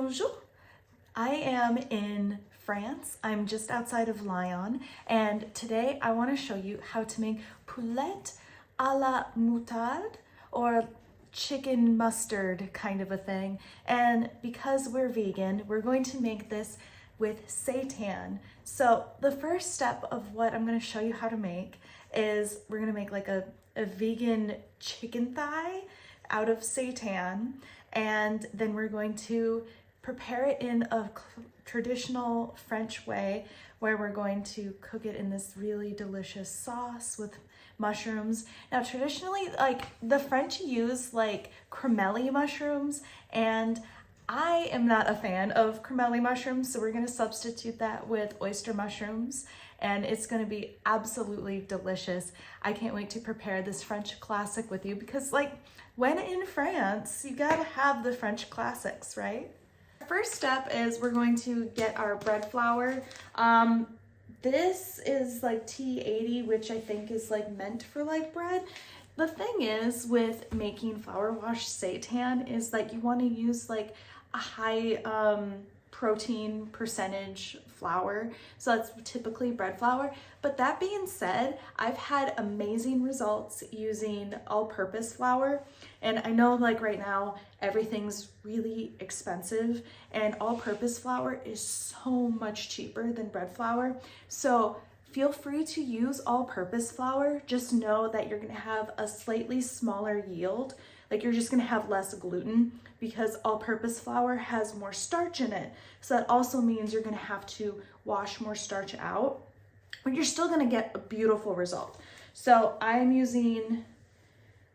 Bonjour. I am in France. I'm just outside of Lyon, and today I want to show you how to make poulet à la moutarde, or chicken mustard kind of a thing. And because we're vegan, we're going to make this with seitan. So the first step of what I'm going to show you how to make is we're going to make like a vegan chicken thigh out of seitan, and then we're going to prepare it in a traditional French way where we're going to cook it in this really delicious sauce with mushrooms. Now traditionally, like the French use like cremelli mushrooms, and I am not a fan of cremelli mushrooms, so we're going to substitute that with oyster mushrooms, and it's going to be absolutely delicious. I can't wait to prepare this French classic with you because, like, when in France, you gotta have the French classics, right? First step is we're going to get our bread flour. This is like T80, which I think is like meant for like bread. The thing is with making flour wash seitan is like you want to use like a high protein percentage flour, so that's typically bread flour. But that being said, I've had amazing results using all-purpose flour, and I know like right now everything's really expensive, and all-purpose flour is so much cheaper than bread flour. So feel free to use all-purpose flour. Just know that you're gonna have a slightly smaller yield. Like you're just gonna have less gluten because all-purpose flour has more starch in it. So that also means you're gonna have to wash more starch out, but you're still gonna get a beautiful result. So I'm using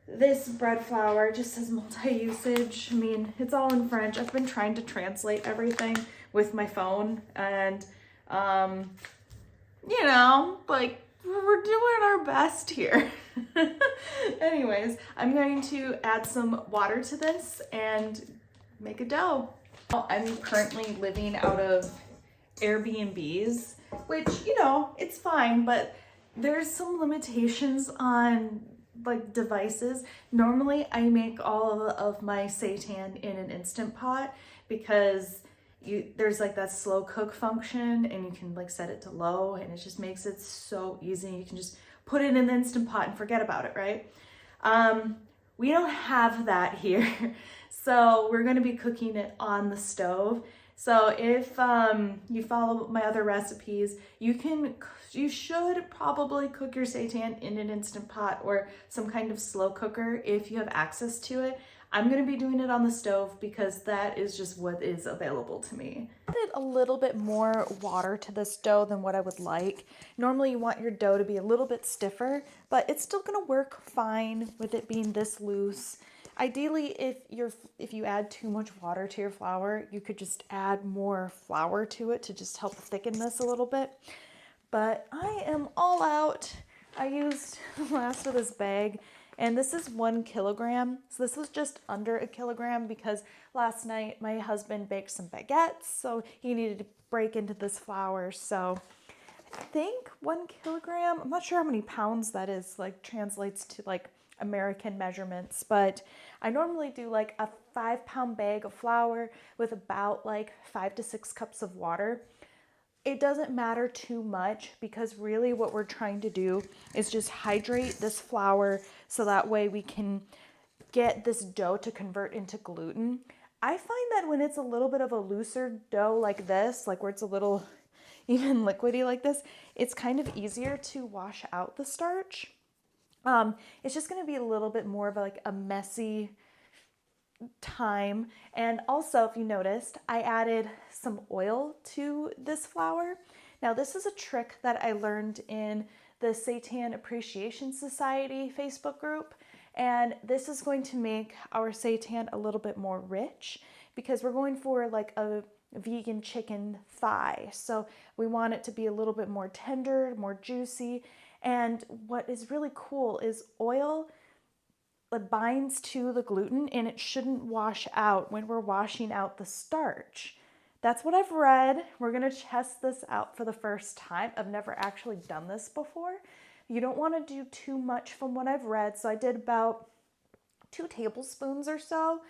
this bread flour. It just says multi-usage. I mean, it's all in French. I've been trying to translate everything with my phone, and you know, like we're doing our best here. Anyways, I'm going to add some water to this and make a dough. I'm currently living out of Airbnbs, which, you know, it's fine, but there's some limitations on like devices. Normally I make all of my seitan in an Instant Pot because there's like that slow cook function, and you can like set it to low, and it just makes it so easy. You can just put it in the Instant Pot and forget about it, right? We don't have that here. So we're gonna be cooking it on the stove. So if you follow my other recipes, you should probably cook your seitan in an Instant Pot or some kind of slow cooker if you have access to it. I'm gonna be doing it on the stove because that is just what is available to me. I added a little bit more water to this dough than what I would like. Normally you want your dough to be a little bit stiffer, but it's still gonna work fine with it being this loose. Ideally, if you add too much water to your flour, you could just add more flour to it to just help thicken this a little bit. But I am all out. I used the last of this bag, and this is 1 kilogram. So this was just under a kilogram because last night my husband baked some baguettes, so he needed to break into this flour. So I think 1 kilogram, I'm not sure how many pounds that is, like translates to like American measurements, but I normally do like a 5-pound bag of flour with about like 5 to 6 cups of water. It doesn't matter too much because really what we're trying to do is just hydrate this flour so that way we can get this dough to convert into gluten. I find that when it's a little bit of a looser dough like this, like where it's a little even liquidy like this, it's kind of easier to wash out the starch. It's just going to be a little bit more of like a messy time. And also, if you noticed, I added some oil to this flour. Now this is a trick that I learned in the Seitan Appreciation Society Facebook group, and this is going to make our seitan a little bit more rich because we're going for like a vegan chicken thigh, so we want it to be a little bit more tender, more juicy. And what is really cool is oil, it binds to the gluten and it shouldn't wash out when we're washing out the starch. That's what I've read. We're gonna test this out for the first time. I've never actually done this before. You don't wanna do too much from what I've read, so I did about 2 tablespoons or so.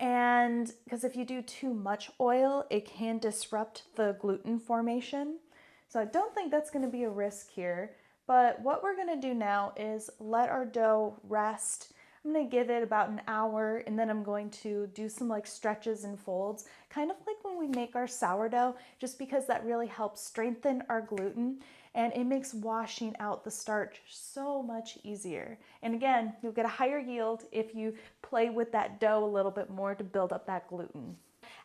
And because if you do too much oil, it can disrupt the gluten formation. So I don't think that's going to be a risk here. But what we're going to do now is let our dough rest. I'm going to give it about an hour, and then I'm going to do some like stretches and folds, kind of like when we make our sourdough, just because that really helps strengthen our gluten and it makes washing out the starch so much easier. And again, you'll get a higher yield if you play with that dough a little bit more to build up that gluten.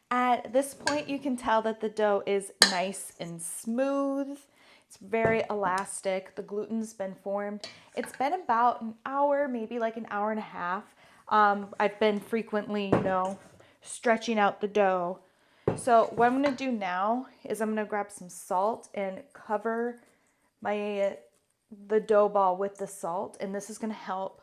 At this point, you can tell that the dough is nice and smooth. It's very elastic. The gluten's been formed. It's been about an hour, maybe like an hour and a half. I've been frequently, stretching out the dough. So what I'm going to do now is I'm going to grab some salt and cover the dough ball with the salt, and this is going to help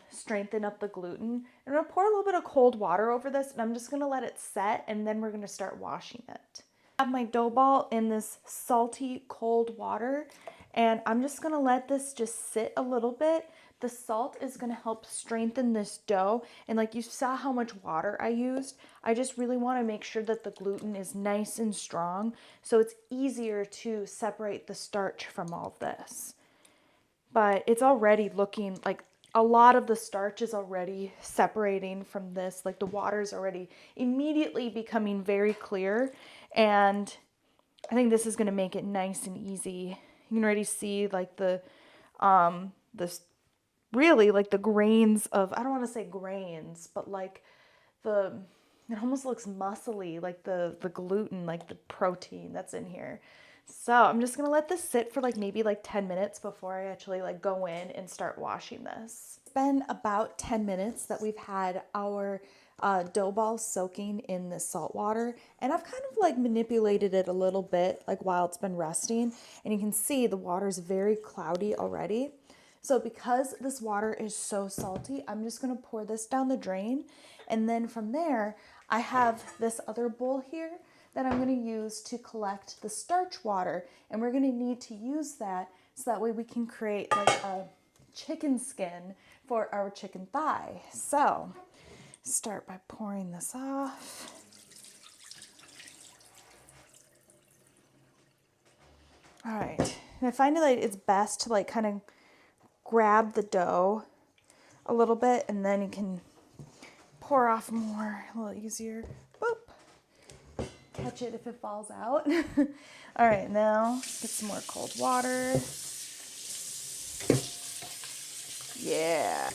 strengthen up the gluten. I'm going to pour a little bit of cold water over this, and I'm just going to let it set, and then we're going to start washing it. I have my dough ball in this salty cold water, and I'm just going to let this just sit a little bit. The salt is going to help strengthen this dough, and like you saw how much water I used, I just really want to make sure that the gluten is nice and strong so it's easier to separate the starch from all of this. But it's already looking like a lot of the starch is already separating from this. Like the water is already immediately becoming very clear, and I think this is going to make it nice and easy. You can already see like really like the grains of, I don't want to say grains, but like it almost looks muscly, like the gluten, like the protein that's in here. So I'm just going to let this sit for like maybe like 10 minutes before I actually like go in and start washing this. It's been about 10 minutes that we've had our dough ball soaking in the salt water, and I've kind of like manipulated it a little bit like while it's been resting, and you can see the water is very cloudy already. So because this water is so salty, I'm just going to pour this down the drain, and then from there I have this other bowl here that I'm going to use to collect the starch water, and we're going to need to use that so that way we can create like a chicken skin for our chicken thigh. So start by pouring this off. All right, and I find that it's best to like kind of grab the dough a little bit, and then you can pour off more a little easier. Boop. Catch it if it falls out. All right, now get some more cold water. Yeah.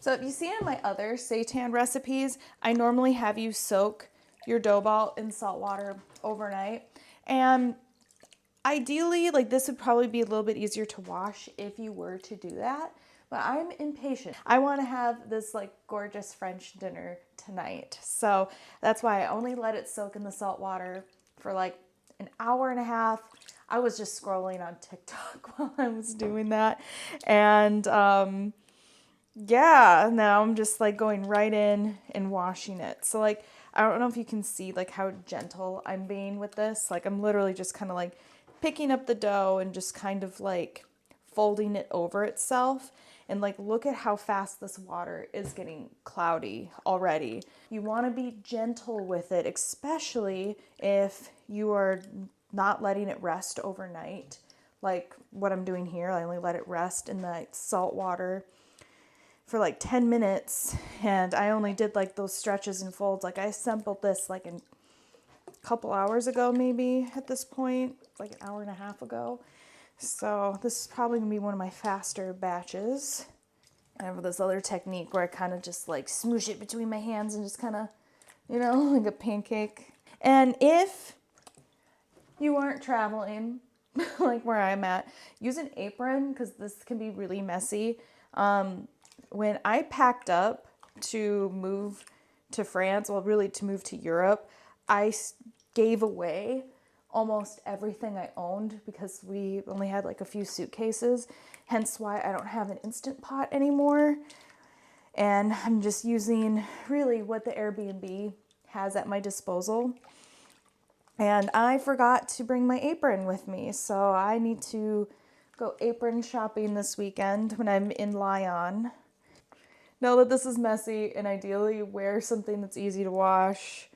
So if you see in my other seitan recipes, I normally have you soak your dough ball in salt water overnight. And ideally, like this would probably be a little bit easier to wash if you were to do that. But I'm impatient. I want to have this like gorgeous French dinner tonight. So that's why I only let it soak in the salt water for like an hour and a half. I was just scrolling on TikTok while I was doing that. And yeah, now I'm just like going right in and washing it. So like, I don't know if you can see like how gentle I'm being with this. Like I'm literally just kind of like picking up the dough and just kind of like folding it over itself. And like, look at how fast this water is getting cloudy already. You want to be gentle with it, especially if you are not letting it rest overnight. Like what I'm doing here, I only let it rest in the salt water for like 10 minutes. And I only did like those stretches and folds. Like I assembled this like a couple hours ago, maybe at this point, like an hour and a half ago. So this is probably gonna be one of my faster batches. I have this other technique where I kind of just like smoosh it between my hands and just kind of, like a pancake. And if you aren't traveling, like where I'm at, use an apron because this can be really messy. When I packed up to move to France, well, really to move to Europe, I gave away almost everything I owned because we only had like a few suitcases, hence why I don't have an Instant Pot anymore. And I'm just using really what the Airbnb has at my disposal. And I forgot to bring my apron with me, so I need to go apron shopping this weekend when I'm in Lyon. know that this is messy, and ideally wear something that's easy to wash,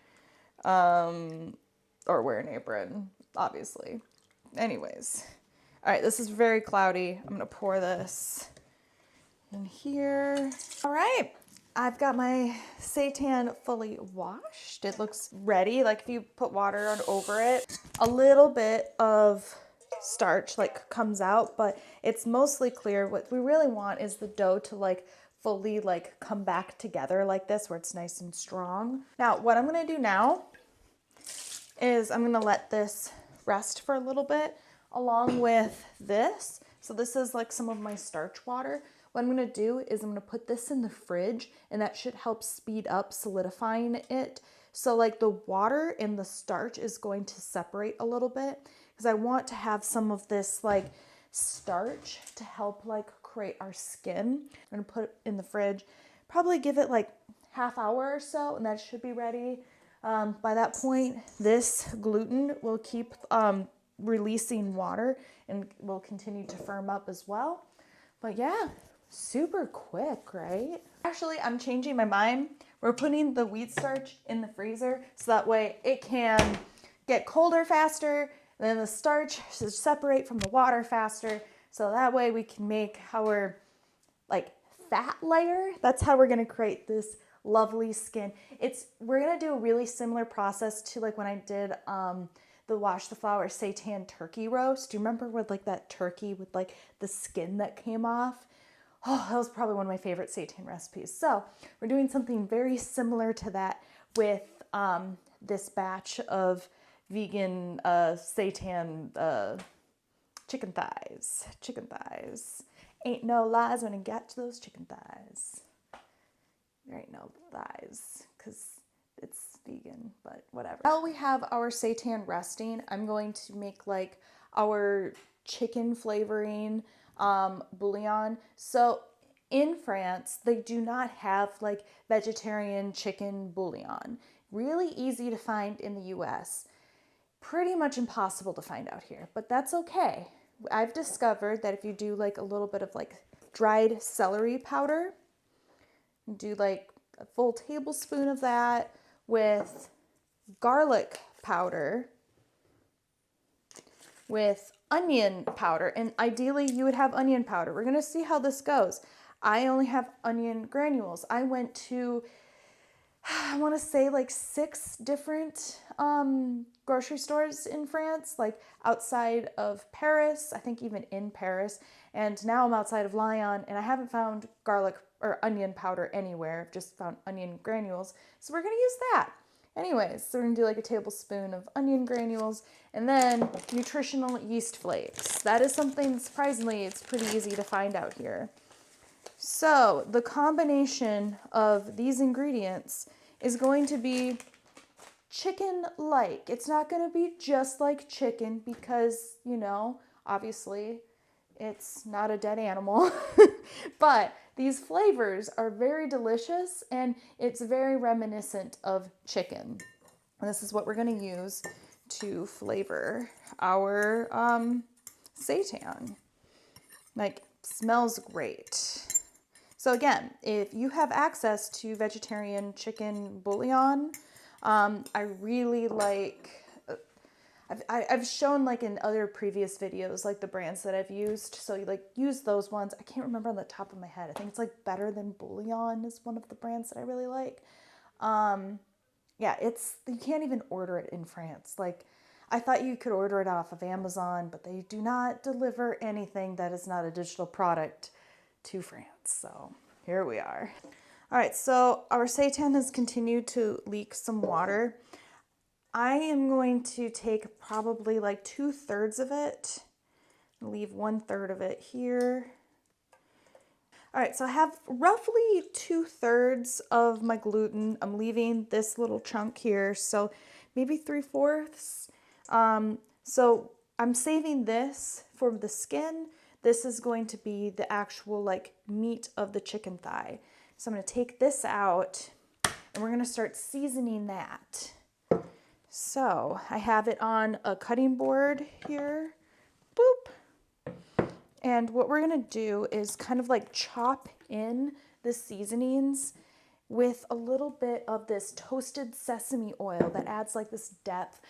or wear an apron, obviously. Anyways, all right, this is very cloudy. I'm gonna pour this in here. All right, I've got my seitan fully washed. It looks ready. Like if you put water on over it, a little bit of starch like comes out, but it's mostly clear. What we really want is the dough to like fully like come back together like this, where it's nice and strong. Now, what I'm gonna do now is I'm gonna let this rest for a little bit along with this. So this is like some of my starch water. What I'm gonna do is I'm gonna put this in the fridge, and that should help speed up solidifying it. So like the water and the starch is going to separate a little bit, because I want to have some of this like starch to help like create our skin. I'm gonna put it in the fridge, probably give it like half hour or so, and that should be ready. By that point, this gluten will keep releasing water and will continue to firm up as well. But yeah, super quick, right? Actually, I'm changing my mind. We're putting the wheat starch in the freezer so that way it can get colder faster, and then the starch should separate from the water faster. So that way we can make our like fat layer. That's how we're gonna create this lovely skin. We're gonna do a really similar process to like when I did the wash the flour seitan turkey roast. Do you remember with like that turkey with like the skin that came off? Oh, that was probably one of my favorite seitan recipes. So we're doing something very similar to that with this batch of vegan seitan chicken thighs. Chicken thighs. Ain't no lies when it got to those chicken thighs. There ain't no thighs because it's vegan, but whatever. While we have our seitan resting, I'm going to make like our chicken flavoring bouillon. So in France, they do not have like vegetarian chicken bouillon. Really easy to find in the US. Pretty much impossible to find out here, but that's okay. I've discovered that if you do like a little bit of like dried celery powder, do like a full tablespoon of that with garlic powder, with onion powder, and ideally you would have onion powder. We're gonna see how this goes. I only have onion granules. I went to, I wanna say like 6 different grocery stores in France, like outside of Paris, I think even in Paris, and now I'm outside of Lyon, and I haven't found garlic or onion powder anywhere. I've just found onion granules, so we're gonna use that. Anyways, so we're gonna do like a tablespoon of onion granules, and then Nutritional yeast flakes. That is something, surprisingly, it's pretty easy to find out here. So the combination of these ingredients is going to be chicken-like. It's not going to be just like chicken because, you know, obviously it's not a dead animal. But these flavors are very delicious, and it's very reminiscent of chicken. And this is what we're going to use to flavor our seitan. Like, smells great. So again, if you have access to vegetarian chicken bouillon, I really like, I've shown like in other previous videos, like the brands that I've used. So you like use those ones. I can't remember on the top of my head. I think it's like Better Than Bouillon is one of the brands that I really like. Yeah, you can't even order it in France. Like, I thought you could order it off of Amazon, but they do not deliver anything that is not a digital product to France. So here we are. All right, so our seitan has continued to leak some water. I am going to take probably like 2/3 of it and leave 1/3 of it here. All right, so I have roughly 2/3 of my gluten. I'm leaving this little chunk here, so maybe 3/4. So I'm saving this for the skin. This is going to be the actual like meat of the chicken thigh. So I'm gonna take this out, and we're gonna start seasoning that. So I have it on a cutting board here, boop. And what we're gonna do is kind of like chop in the seasonings with a little bit of this toasted sesame oil that adds like this depth.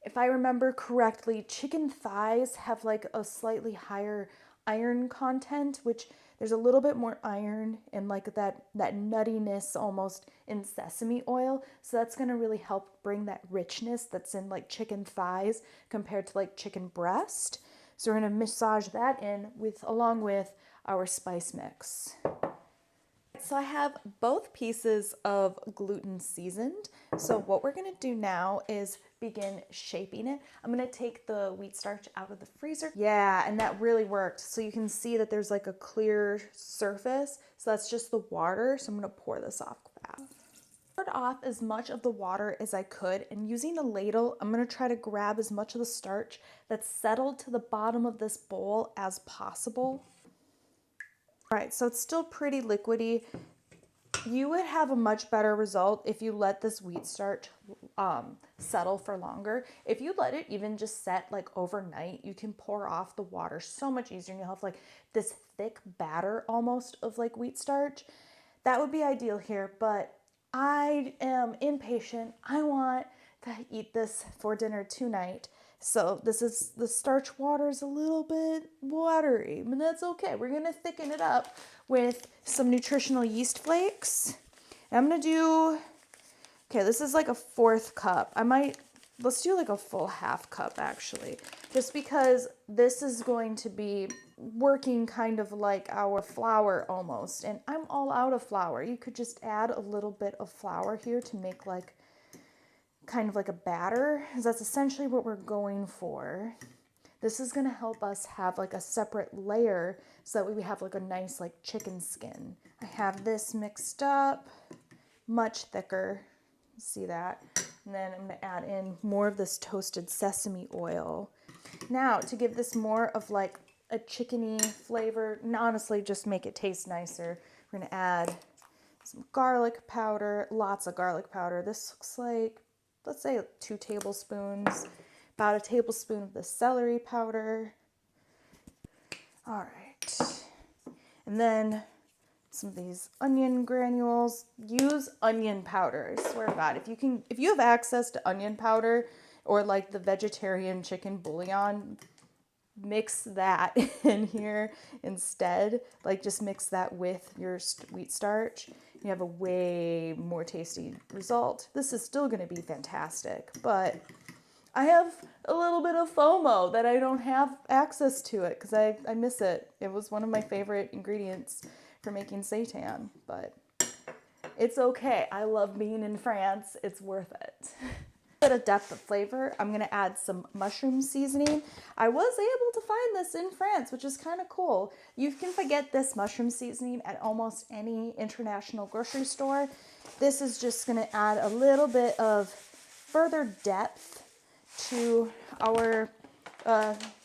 If I remember correctly, chicken thighs have like a slightly higher iron content, which there's a little bit more iron and like that nuttiness almost in sesame oil. So that's gonna really help bring that richness that's in like chicken thighs compared to like chicken breast. So we're gonna massage that in along with our spice mix. So I have both pieces of gluten seasoned. So what we're gonna do now is begin shaping it. I'm gonna take the wheat starch out of the freezer. Yeah, and that really worked. So you can see that there's like a clear surface. So that's just the water. So I'm gonna pour this off fast. Poured off as much of the water as I could, and using a ladle, I'm gonna try to grab as much of the starch that's settled to the bottom of this bowl as possible. All right, so it's still pretty liquidy. You would have a much better result if you let this wheat starch settle for longer. If you let it even just set like overnight, you can pour off the water so much easier and you'll have like this thick batter almost of like wheat starch. That would be ideal here, but I am impatient. I want to eat this for dinner tonight. So the starch water is a little bit watery, but that's okay. We're gonna thicken it up with some nutritional yeast flakes. And I'm gonna do, okay, this is like a 1/4 cup. Let's do like a full 1/2 cup actually, just because this is going to be working kind of like our flour almost. And I'm all out of flour. You could just add a little bit of flour here to make like kind of like a batter, because that's essentially what we're going for. This is going to help us have like a separate layer so that way we have like a nice like chicken skin. I have this mixed up, much thicker, see that? And then I'm going to add in more of this toasted sesame oil. Now to give this more of like a chickeny flavor, and honestly just make it taste nicer, we're going to add some garlic powder, lots of garlic powder. This looks like, let's say 2 tablespoons, about 1 tablespoon of the celery powder. All right. And then some of these onion granules. Use onion powder, I swear to God. If you have access to onion powder or like the vegetarian chicken bouillon, mix that in here instead. Like just mix that with your wheat starch. You have a way more tasty result. This is still going to be fantastic, but I have a little bit of FOMO that I don't have access to it because I miss it. It was one of my favorite ingredients for making seitan, but it's okay. I love being in France. It's worth it. Bit of depth of flavor. I'm gonna add some mushroom seasoning. I was able to find this in France, which is kind of cool. You can get this mushroom seasoning at almost any international grocery store. This is just gonna add a little bit of further depth to our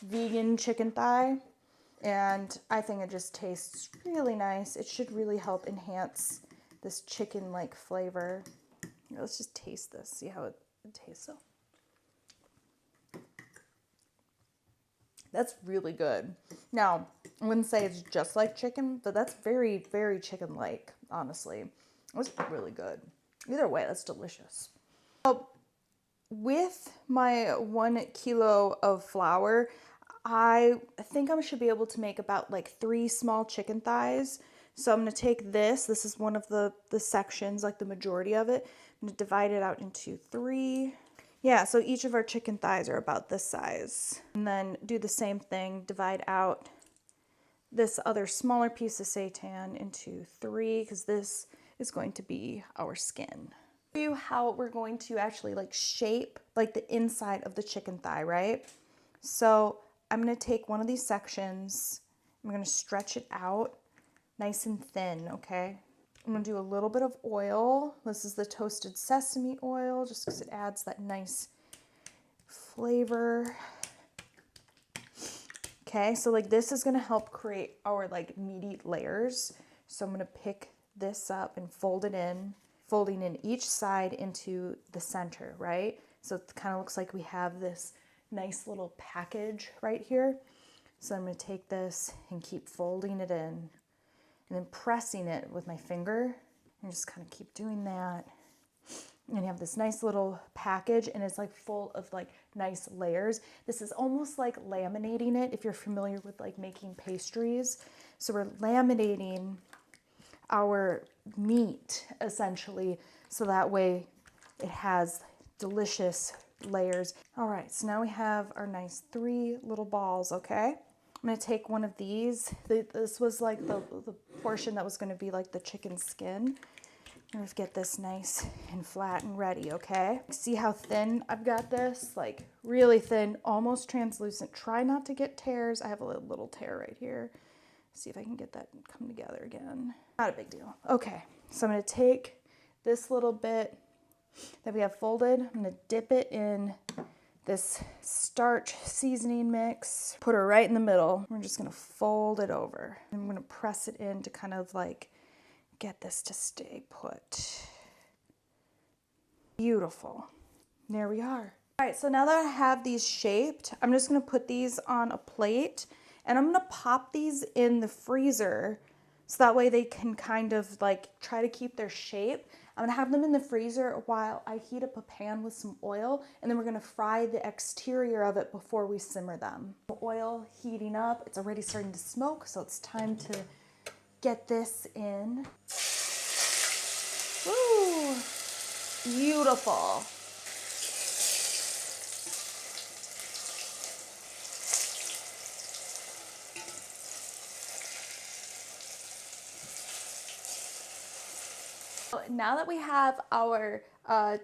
vegan chicken thigh, and I think it just tastes really nice. It should really help enhance this chicken-like flavor. Let's just taste this, see how it tastes. So that's really good. Now I wouldn't say it's just like chicken, but that's very, very chicken-like, honestly. It's really good. Either way, that's delicious. So with my 1 kilo of flour, I think I should be able to make about like 3 small chicken thighs. So I'm going to take this is one of the sections, like the majority of it. I'm going to divide it out into 3. Yeah, so each of our chicken thighs are about this size. And then do the same thing, divide out this other smaller piece of seitan into 3, because this is going to be our skin. Show you how we're going to actually like shape like the inside of the chicken thigh, right? So I'm going to take one of these sections, I'm going to stretch it out nice and thin, okay? I'm gonna do a little bit of oil. This is the toasted sesame oil, just because it adds that nice flavor. Okay, so like this is gonna help create our like meaty layers. So I'm gonna pick this up and fold it in, folding in each side into the center, right? So it kind of looks like we have this nice little package right here. So I'm gonna take this and keep folding it in. and then pressing it with my finger. And just kind of keep doing that. And you have this nice little package, and it's like full of like nice layers. This is almost like laminating it if you're familiar with like making pastries. So we're laminating our meat essentially, so that way it has delicious layers. All right, so now we have our nice 3 little balls, okay? I'm gonna take one of these. This was like the portion that was gonna be like the chicken skin. I'm gonna get this nice and flat and ready, okay? See how thin I've got this? Like really thin, almost translucent. Try not to get tears. I have a little tear right here. See if I can get that come together again. Not a big deal. Okay, so I'm gonna take this little bit that we have folded. I'm gonna dip it in this starch seasoning mix, put her right in the middle. We're just gonna fold it over. I'm gonna press it in to kind of like get this to stay put. Beautiful. There we are. All right, so now that I have these shaped, I'm just gonna put these on a plate, and I'm gonna pop these in the freezer so that way they can kind of like try to keep their shape. I'm gonna have them in the freezer while I heat up a pan with some oil, and then we're gonna fry the exterior of it before we simmer them. The oil heating up, it's already starting to smoke, so it's time to get this in. Ooh, beautiful. Now that we have our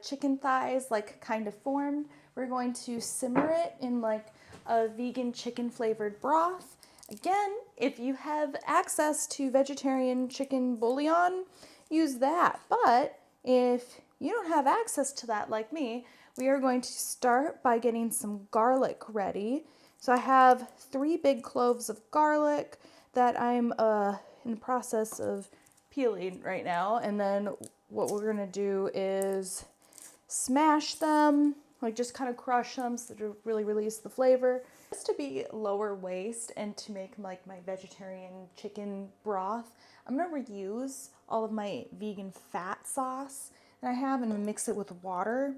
chicken thighs like kind of formed, we're going to simmer it in like a vegan chicken flavored broth. Again, if you have access to vegetarian chicken bouillon, use that. But if you don't have access to that like me, we are going to start by getting some garlic ready. So I have 3 big cloves of garlic that I'm in the process of peeling right now. And then what we're gonna do is smash them, like just kind of crush them so to really release the flavor. Just to be lower waste and to make like my vegetarian chicken broth, I'm gonna reuse all of my vegan fat sauce that I have and mix it with water.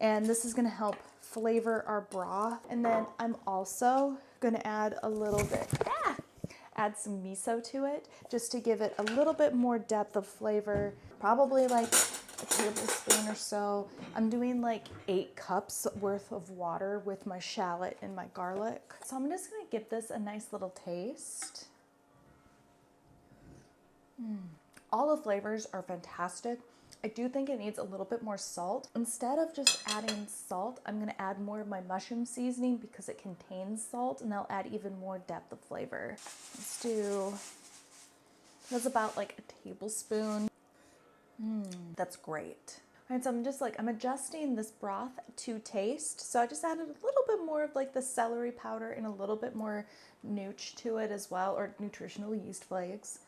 And this is gonna help flavor our broth. And then I'm also gonna add a little bit, add some miso to it just to give it a little bit more depth of flavor, probably like a tablespoon or so. I'm doing like 8 cups worth of water with my shallot and my garlic. So I'm just gonna give this a nice little taste. All the flavors are fantastic. I do think it needs a little bit more salt. Instead of just adding salt, I'm gonna add more of my mushroom seasoning because it contains salt, and that'll add even more depth of flavor. Let's do, that's about like a tablespoon. That's great. All right, so I'm adjusting this broth to taste. So I just added a little bit more of like the celery powder and a little bit more nooch to it as well, or nutritional yeast flakes.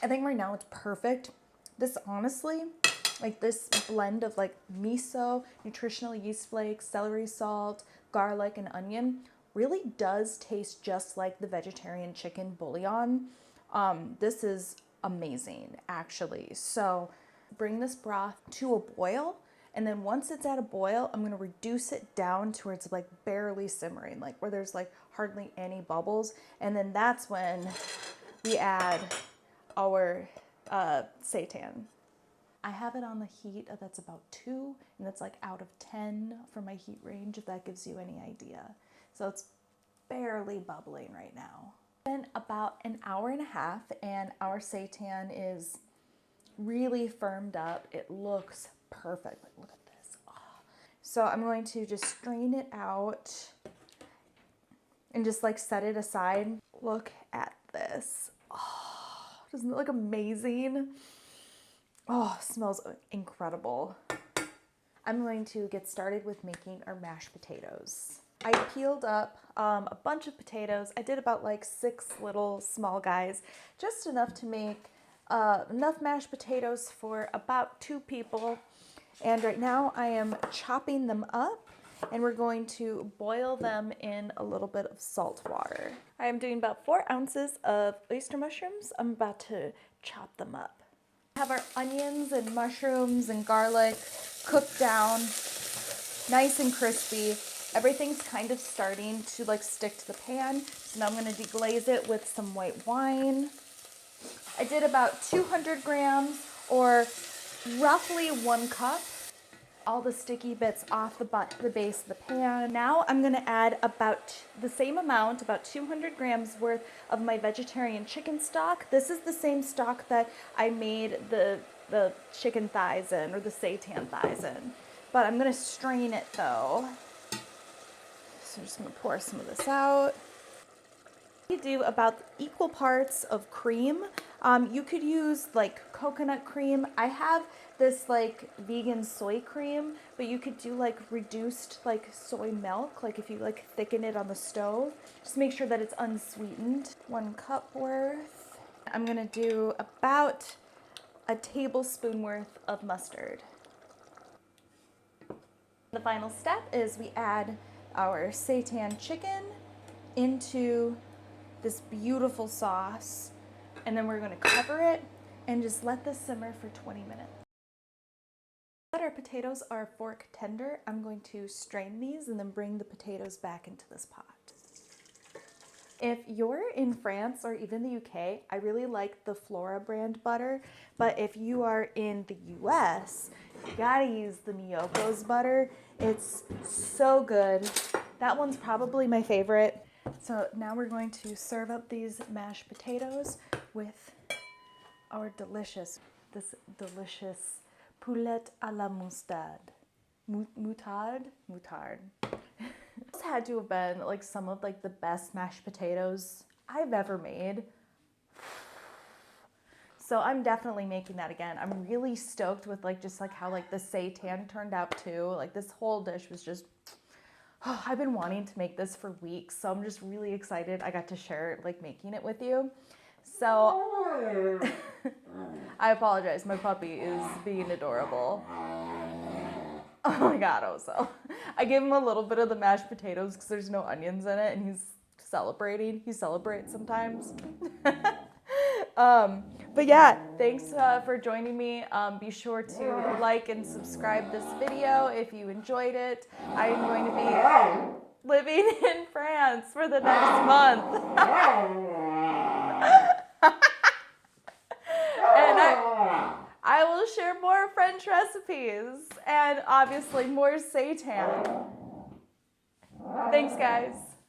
I think right now it's perfect. This honestly, like this blend of like miso, nutritional yeast flakes, celery salt, garlic, and onion really does taste just like the vegetarian chicken bouillon. This is amazing actually. So bring this broth to a boil, and then once it's at a boil, I'm gonna reduce it down to where it's like barely simmering, like where there's like hardly any bubbles. And then that's when we add our seitan. I have it on the heat that's about 2, and that's like out of 10 for my heat range, if that gives you any idea. So it's barely bubbling right now. Been about an hour and a half, and our seitan is really firmed up. It looks perfect. Like, look at this. Oh. So I'm going to just strain it out and just like set it aside. Look at this. Oh, doesn't it look amazing? Oh, smells incredible. I'm going to get started with making our mashed potatoes. I peeled up a bunch of potatoes. I did about like 6 little small guys, just enough to make enough mashed potatoes for about 2 people. And right now I am chopping them up and we're going to boil them in a little bit of salt water. I am doing about 4 ounces of oyster mushrooms. I'm about to chop them up. We have our onions and mushrooms and garlic cooked down, nice and crispy. Everything's kind of starting to like stick to the pan. So now I'm going to deglaze it with some white wine. I did about 200 grams or roughly 1 cup. All the sticky bits off the base of the pan. Now I'm gonna add about the same amount, about 200 grams worth of my vegetarian chicken stock. This is the same stock that I made the chicken thighs in, or the seitan thighs in. But I'm gonna strain it though. So I'm just gonna pour some of this out. You do about equal parts of cream. You could use like coconut cream. I have this like vegan soy cream, but you could do like reduced like soy milk, like if you like thicken it on the stove. Just make sure that it's unsweetened. 1 cup worth. I'm gonna do about a tablespoon worth of mustard. The final step is we add our seitan chicken into this beautiful sauce, and then we're going to cover it and just let this simmer for 20 minutes. Now that our potatoes are fork tender, I'm going to strain these and then bring the potatoes back into this pot. If you're in France or even the UK, I really like the Flora brand butter, but if you are in the US, you gotta use the Miyoko's butter. It's so good. That one's probably my favorite. So now we're going to serve up these mashed potatoes with our delicious poulet à la moutarde. Moutarde. This had to have been like some of like the best mashed potatoes I've ever made. So I'm definitely making that again. I'm really stoked with like just like how like the seitan turned out too. Like this whole dish was just, oh, I've been wanting to make this for weeks, so I'm just really excited I got to share like making it with you. So I apologize, my puppy is being adorable. Oh my God, Oso. I gave him a little bit of the mashed potatoes because there's no onions in it, and he's celebrating. He celebrates sometimes. But yeah, thanks for joining me. Be sure to like and subscribe this video if you enjoyed it. I am going to be living in France for the next month. And I will share more French recipes and obviously more seitan. Thanks, guys.